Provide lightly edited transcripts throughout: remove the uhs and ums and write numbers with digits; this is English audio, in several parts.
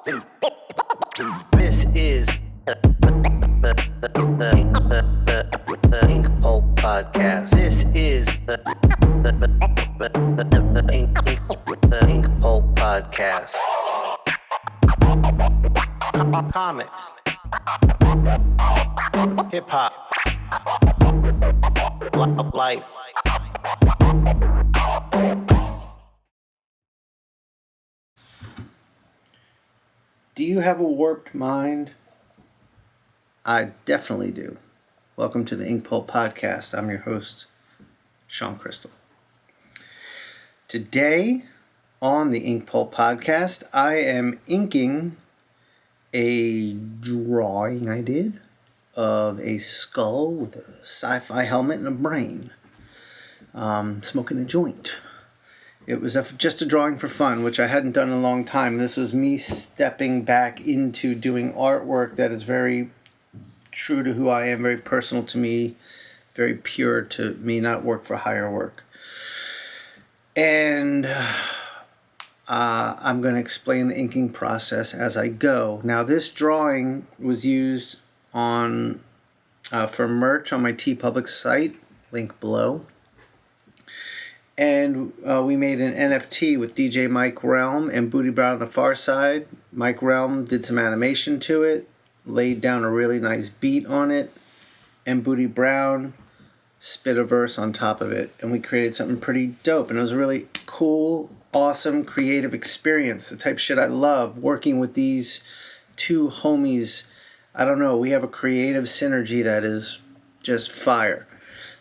This is the INKPULP Podcast. This is the INKPULP Podcast. Comics, hip hop, life. Do you have a warped mind? I definitely do. Welcome to the INKPULP Podcast. I'm your host, Sean Crystal. Today on the INKPULP Podcast, I am inking a drawing I did of a skull with a sci-fi helmet and a brain, smoking a joint. It was just a drawing for fun, which I hadn't done in a long time. This was me stepping back into doing artwork that is very true to who I am, very personal to me, very pure to me, not work for hire work. And I'm going to explain the inking process as I go. Now, this drawing was used on for merch on my TeePublic site, link below. And we made an NFT with DJ Mike Realm and Booty Brown on the far side. Mike Realm did some animation to it, laid down a really nice beat on it, and Booty Brown spit a verse on top of it. And we created something pretty dope. And it was a really cool, awesome, creative experience. The type of shit I love, working with these two homies. I don't know, we have a creative synergy that is just fire.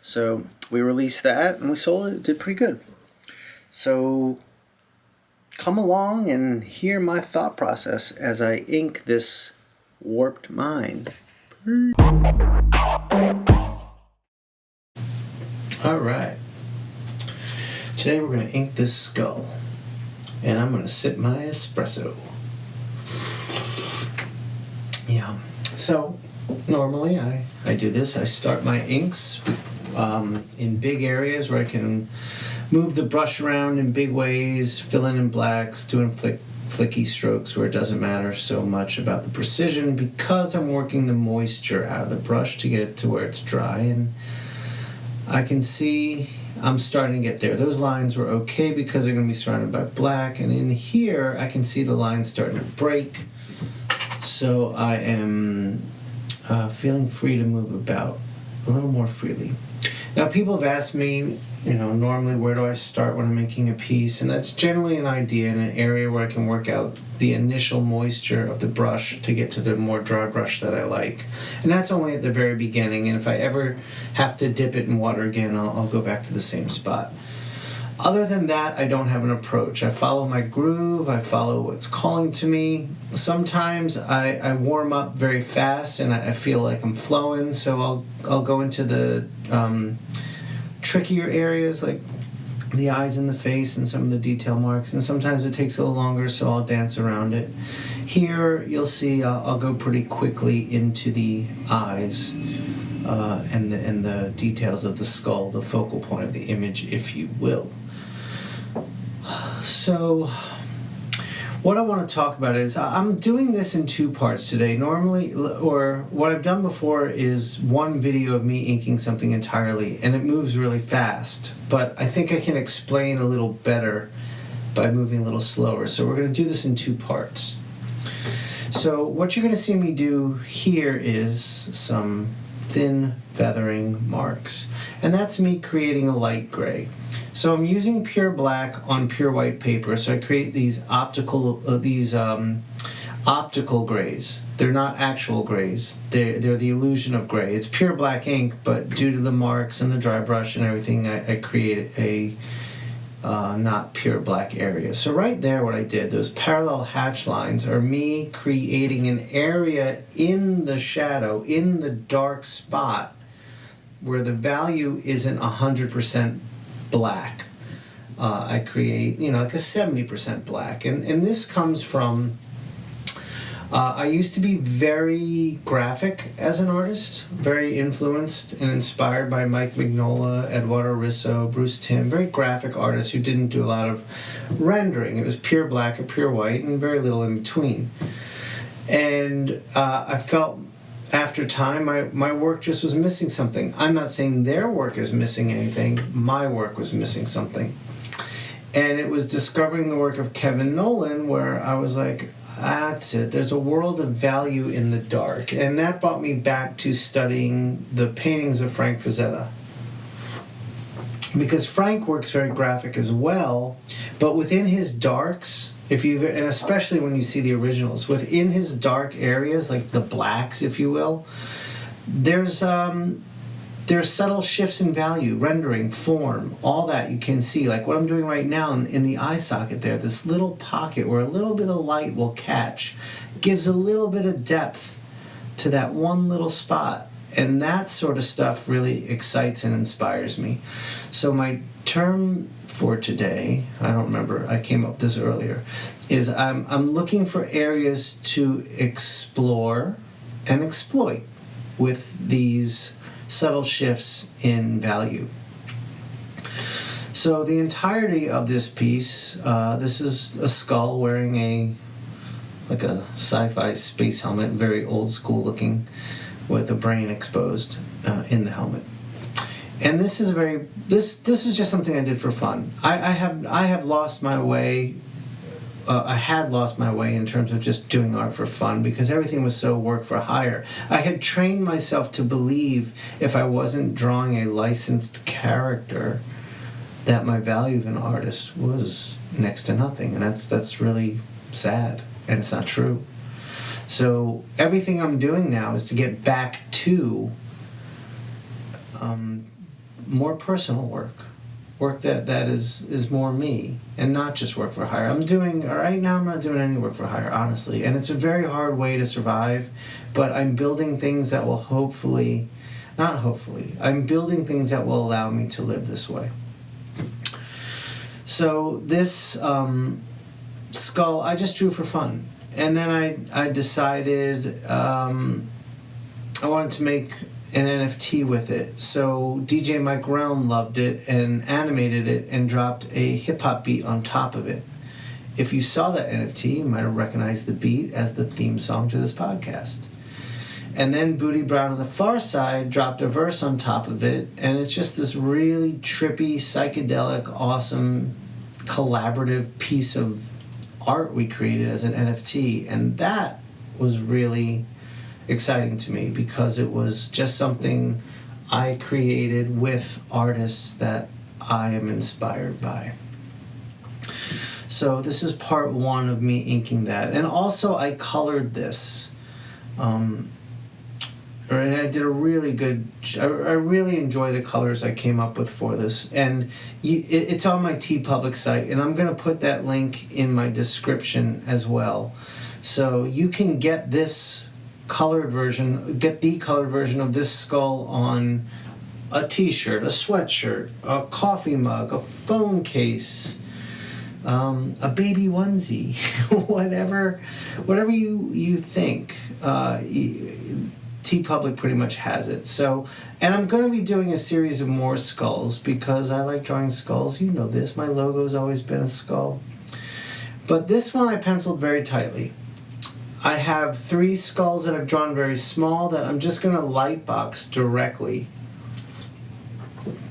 So we released that and we sold it. It did pretty good. So come along and hear my thought process as I ink this warped mind. All right. Today we're going to ink this skull. And I'm going to sip my espresso. Yeah. So normally I do this. I start my inks in big areas where I can move the brush around in big ways, fill in blacks, doing flicky strokes where it doesn't matter so much about the precision because I'm working the moisture out of the brush to get it to where it's dry. And I can see I'm starting to get there. Those lines were okay because they're going to be surrounded by black. And in here, I can see the lines starting to break. So I am feeling free to move about a little more freely. Now, people have asked me, normally where do I start when I'm making a piece? And that's generally an idea in an area where I can work out the initial moisture of the brush to get to the more dry brush that I like. And that's only at the very beginning. And if I ever have to dip it in water again, I'll go back to the same spot. Other than that, I don't have an approach. I follow my groove. I follow what's calling to me. Sometimes I warm up very fast and I feel like I'm flowing, so I'll go into the trickier areas like the eyes and the face and some of the detail marks. And sometimes it takes a little longer, so I'll dance around it. Here, you'll see I'll go pretty quickly into the eyes and the details of the skull, the focal point of the image, if you will. So, what I want to talk about is, I'm doing this in two parts today. Normally, or what I've done before is one video of me inking something entirely, and it moves really fast. But I think I can explain a little better by moving a little slower. So we're going to do this in two parts. So what you're going to see me do here is some thin feathering marks. And that's me creating a light gray. So I'm using pure black on pure white paper. So I create these optical grays. They're not actual grays. They're the illusion of gray. It's pure black ink, but due to the marks and the dry brush and everything, I created a not pure black area. So right there, what I did, those parallel hatch lines are me creating an area in the shadow, in the dark spot, where the value isn't 100% black. I create, like a 70% black. And this comes from, I used to be very graphic as an artist, very influenced and inspired by Mike Mignola, Eduardo Risso, Bruce Timm, very graphic artists who didn't do a lot of rendering. It was pure black or pure white and very little in between. And I felt after time my work just was missing something. I'm not saying their work is missing anything. My work was missing something. And it was discovering the work of Kevin Nolan where I was like, that's it. There's a world of value in the dark. And that brought me back to studying the paintings of Frank Frazetta. Because Frank works very graphic as well, but within his darks, and especially when you see the originals, within his dark areas, like the blacks, if you will, there's subtle shifts in value, rendering, form, all that you can see. Like what I'm doing right now in the eye socket there, this little pocket where a little bit of light will catch, gives a little bit of depth to that one little spot. And that sort of stuff really excites and inspires me. So my term for today, I don't remember, I came up with this earlier, is I'm looking for areas to explore and exploit with these subtle shifts in value. So the entirety of this piece, this is a skull wearing a sci-fi space helmet, very old school looking, with the brain exposed in the helmet. And this is this is just something I did for fun. I have lost my way. I had lost my way in terms of just doing art for fun because everything was so work for hire. I had trained myself to believe if I wasn't drawing a licensed character that my value of an artist was next to nothing, and that's really sad, and it's not true. So everything I'm doing now is to get back to more personal work that is more me, and not just work for hire. Right now I'm not doing any work for hire, honestly, and it's a very hard way to survive, but I'm building things that will I'm building things that will allow me to live this way. So this skull I just drew for fun. And then I decided I wanted to make an NFT with it. So DJ Mike Realm loved it and animated it and dropped a hip-hop beat on top of it. If you saw that NFT, you might have recognized the beat as the theme song to this podcast. And then Booty Brown on the far side dropped a verse on top of it, and it's just this really trippy, psychedelic, awesome, collaborative piece of art we created as an NFT, and that was really exciting to me because it was just something I created with artists that I am inspired by. So this is part one of me inking that, and also I colored this. And I did a really good. I really enjoy the colors I came up with for this, and it's on my TeePublic site, and I'm going to put that link in my description as well, so you can get this colored version, get the colored version of this skull on a T-shirt, a sweatshirt, a coffee mug, a phone case, a baby onesie, whatever you think. TeePublic pretty much has it. So, and I'm going to be doing a series of more skulls because I like drawing skulls. You know this. My logo's always been a skull. But this one I penciled very tightly. I have 3 skulls that I've drawn very small that I'm just going to lightbox directly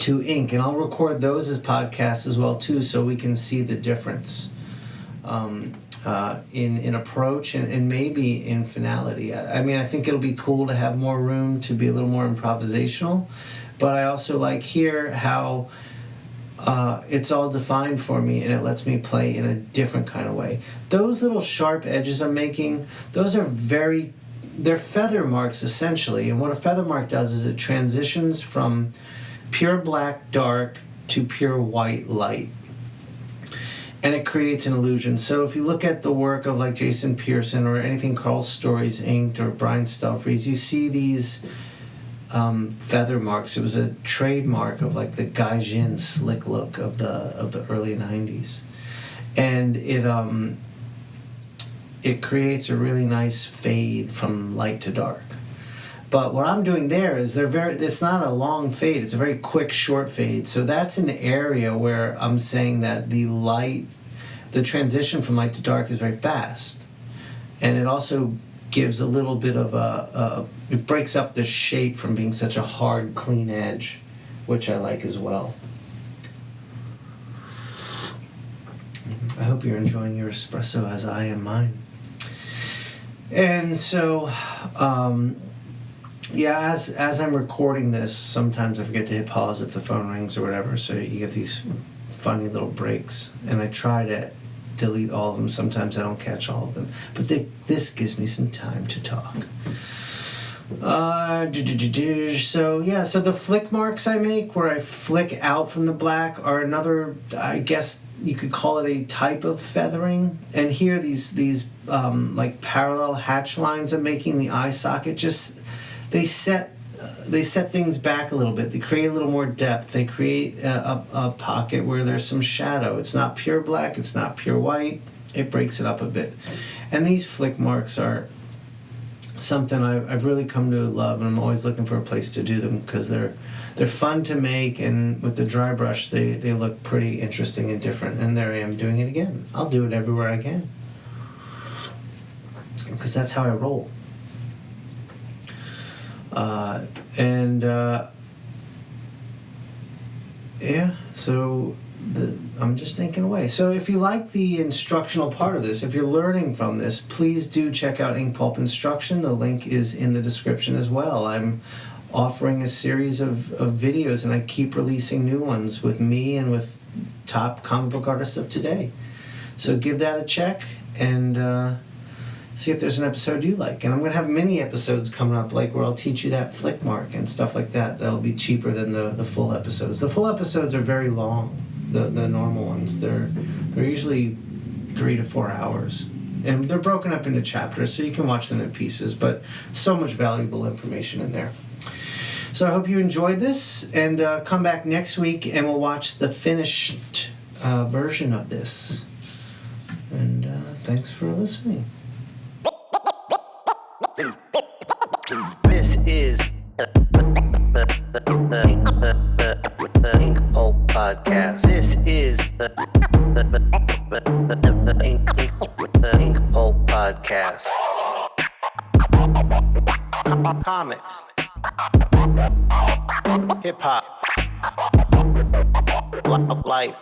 to ink. And I'll record those as podcasts as well too so we can see the difference. In approach and maybe in finality. I mean, I think it'll be cool to have more room to be a little more improvisational, but I also like here how it's all defined for me and it lets me play in a different kind of way. Those little sharp edges I'm making, those are they're feather marks essentially, and what a feather mark does is it transitions from pure black dark to pure white light. And it creates an illusion. So if you look at the work of like Jason Pearson or anything Carl Stories inked or Brian Stelfreeze, you see these feather marks. It was a trademark of like the gaijin slick look of the early 90s. And it creates a really nice fade from light to dark. But what I'm doing there is it's not a long fade, it's a very quick, short fade. So that's an area where I'm saying that the transition from light to dark is very fast. And it also gives a little bit of it breaks up the shape from being such a hard, clean edge, which I like as well. I hope you're enjoying your espresso as I am mine. And so, as I'm recording this, sometimes I forget to hit pause if the phone rings or whatever, so you get these funny little breaks, and I try to delete all of them. Sometimes I don't catch all of them, but this gives me some time to talk. So the flick marks I make, where I flick out from the black, are another, I guess you could call it a type of feathering. And here, these like parallel hatch lines I'm making, the eye socket, just they set things back a little bit. They create a little more depth. They create a pocket where there's some shadow. It's not pure black. It's not pure white. It breaks it up a bit. And these flick marks are something I've really come to love, and I'm always looking for a place to do them because they're fun to make, and with the dry brush they look pretty interesting and different. And there I am doing it again. I'll do it everywhere I can because that's how I roll. So I'm just thinking away. So if you like the instructional part of this, if you're learning from this, please do check out INKPULP Instruction. The link is in the description as well. I'm offering a series of videos, and I keep releasing new ones with me and with top comic book artists of today. So give that a check and see if there's an episode you like. And I'm going to have mini episodes coming up, like where I'll teach you that flick mark and stuff like that. That'll be cheaper than the full episodes. The full episodes are very long. The normal ones, they're usually 3 to 4 hours, and they're broken up into chapters, so you can watch them in pieces. But so much valuable information in there. So I hope you enjoyed this, and come back next week, and we'll watch the finished version of this. And thanks for listening. This is the INKPULP Podcast. This is the INKPULP Podcast. Comics, hip hop, life.